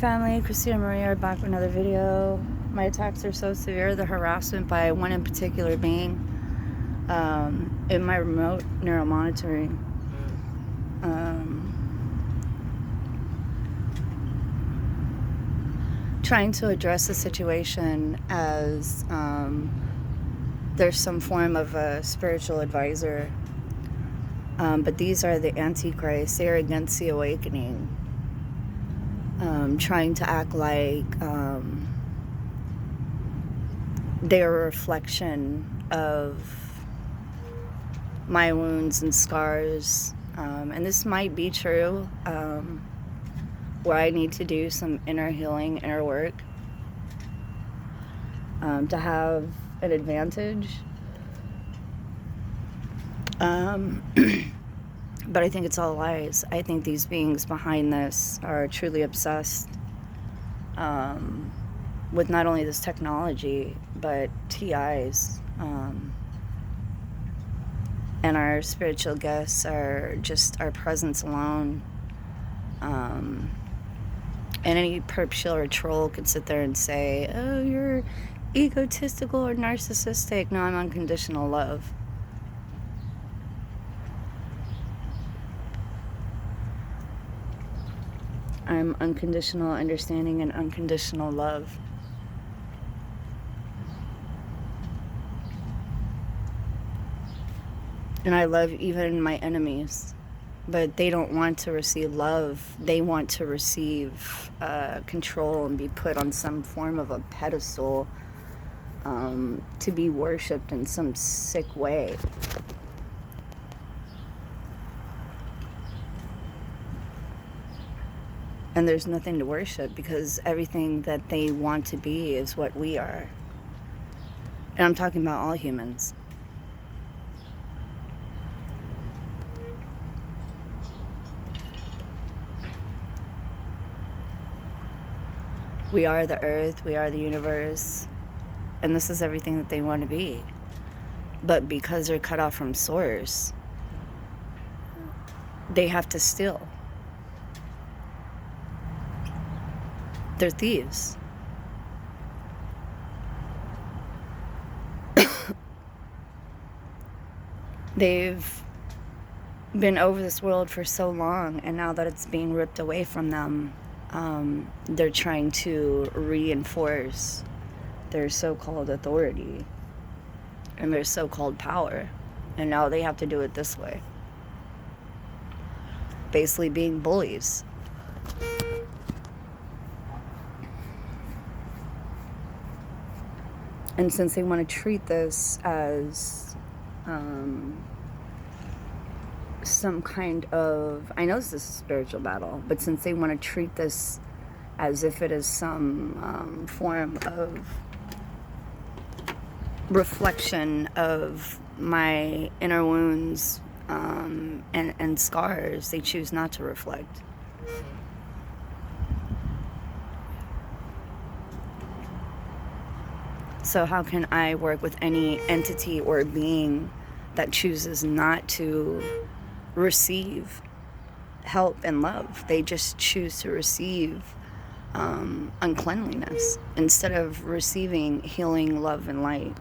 family, Christina Maria are back with another video. My attacks are so severe, the harassment by one in particular being in my remote neuromonitoring. Trying to address the situation as there's some form of a spiritual advisor, but these are the Antichrist. They're against the awakening. Trying to act like they're a reflection of my wounds and scars. And this might be true, where I need to do some inner healing, inner work, to have an advantage. But I think it's all lies. I think these beings behind this are truly obsessed with not only this technology, but TIs. And our spiritual guests are just our presence alone. And any perp shill or troll could sit there and say, oh, you're egotistical or narcissistic. No, I'm unconditional love. I'm unconditional understanding and unconditional love. And I love even my enemies, but they don't want to receive love. They want to receive control and be put on some form of a pedestal, to be worshipped in some sick way. And there's nothing to worship, because everything that they want to be is what we are. And I'm talking about all humans. We are the earth, we are the universe, and this is everything that they want to be. But because they're cut off from source, they have to steal. They're thieves. They've been over this world for so long, and now that it's being ripped away from them, they're trying to reinforce their so-called authority and their so-called power. And now they have to do it this way. Basically being bullies. And since they want to treat this as some kind of, I know this is a spiritual battle, but since they want to treat this as if it is some form of reflection of my inner wounds and scars, they choose not to reflect. So how can I work with any entity or being that chooses not to receive help and love? They just choose to receive uncleanliness instead of receiving healing, love, and light.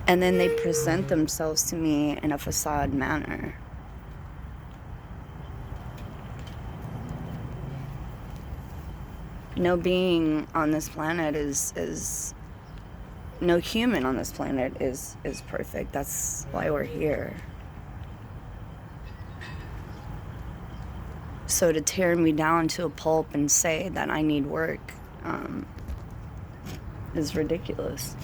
And then they present themselves to me in a facade manner. No being on this planet is no human on this planet is perfect. That's why we're here. So to tear me down to a pulp and say that I need work is ridiculous.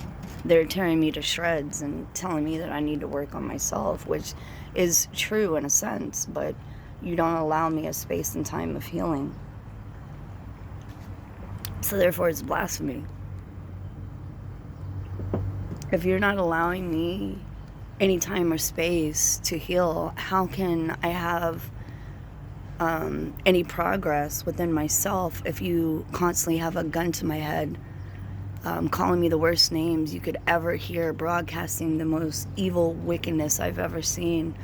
They're tearing me to shreds and telling me that I need to work on myself, which is true in a sense, but you don't allow me a space and time of healing. So therefore it's blasphemy. If you're not allowing me any time or space to heal, how can I have any progress within myself if you constantly have a gun to my head calling me the worst names you could ever hear, broadcasting the most evil wickedness I've ever seen.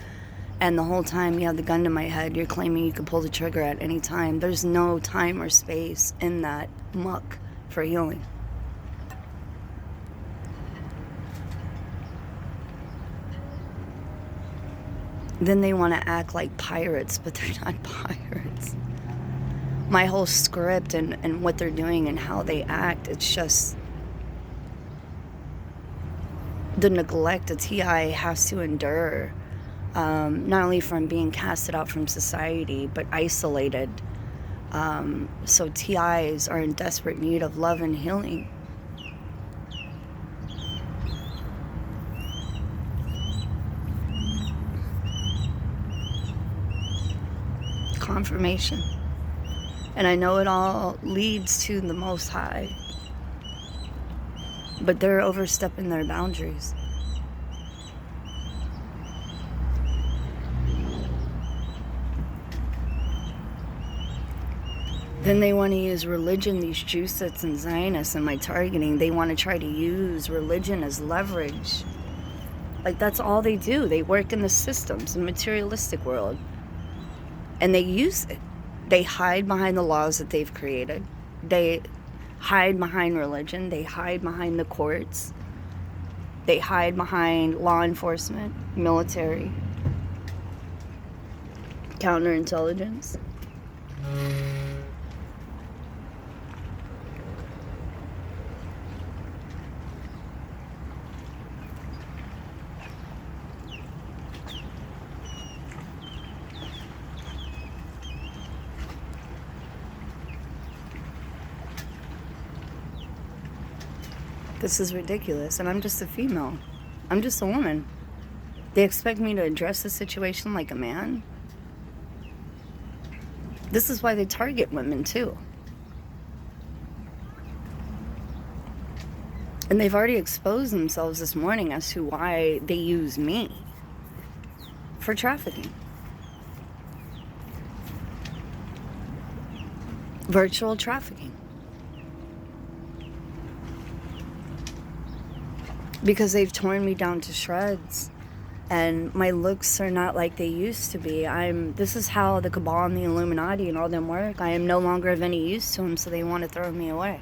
And the whole time you have the gun to my head, you're claiming you can pull the trigger at any time. There's no time or space in that muck for healing. Then they want to act like pirates, but they're not pirates. My whole script and what they're doing and how they act, it's just the neglect a TI has to endure, not only from being casted out from society, but isolated. So TIs are in desperate need of love and healing. Confirmation. And I know it all leads to the Most High, but they're overstepping their boundaries. Then they want to use religion, these Jesuits and Zionists in my targeting. They want to try to use religion as leverage. Like, that's all they do. They work in the systems, the materialistic world. And they use it. They hide behind the laws that they've created. They hide behind religion. They hide behind the courts. They hide behind law enforcement, military, counterintelligence. This is ridiculous, and I'm just a female. I'm just a woman. They expect me to address the situation like a man. This is why they target women too. And they've already exposed themselves this morning as to why they use me for trafficking. Virtual trafficking. Because they've torn me down to shreds, and my looks are not like they used to be. This is how the Cabal and the Illuminati and all them work. I am no longer of any use to them, so they want to throw me away.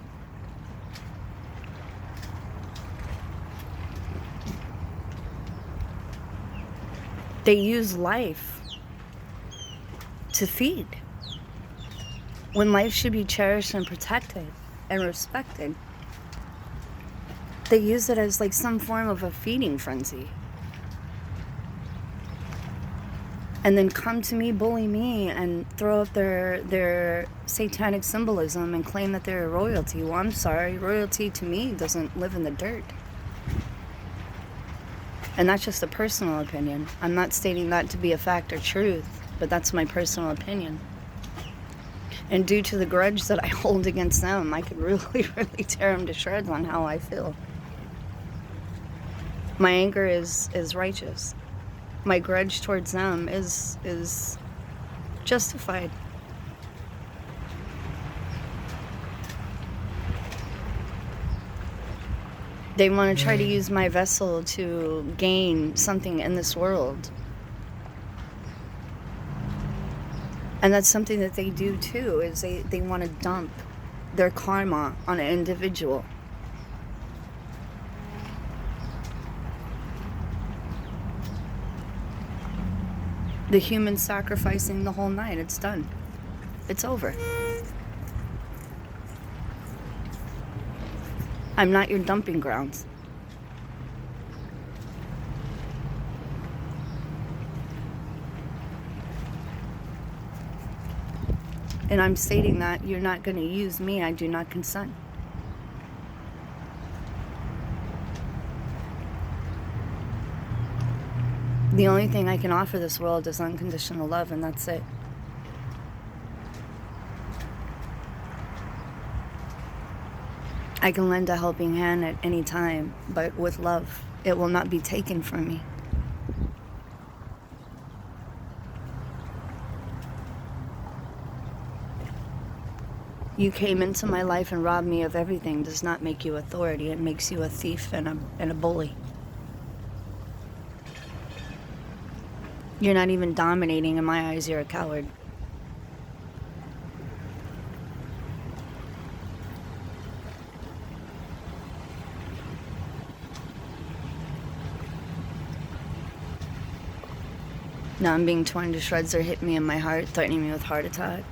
They use life to feed, when life should be cherished and protected and respected. They use it as like some form of a feeding frenzy. And then come to me, bully me, and throw up their satanic symbolism and claim that they're royalty. Well, I'm sorry, royalty to me doesn't live in the dirt. And that's just a personal opinion. I'm not stating that to be a fact or truth, but that's my personal opinion. And due to the grudge that I hold against them, I could really, really tear them to shreds on how I feel. My anger is righteous. My grudge towards them is justified. They want to try to use my vessel to gain something in this world. And that's something that they do too, is they want to dump their karma on an individual. The human sacrificing the whole night, it's done. It's over. I'm not your dumping grounds. And I'm stating that you're not going to use me. I do not consent. The only thing I can offer this world is unconditional love, and that's it. I can lend a helping hand at any time, but with love, it will not be taken from me. You came into my life and robbed me of everything does not make you authority. It makes you a thief and a bully. You're not even dominating. In my eyes, you're a coward. Now I'm being torn to shreds. They're hitting me in my heart, threatening me with heart attack.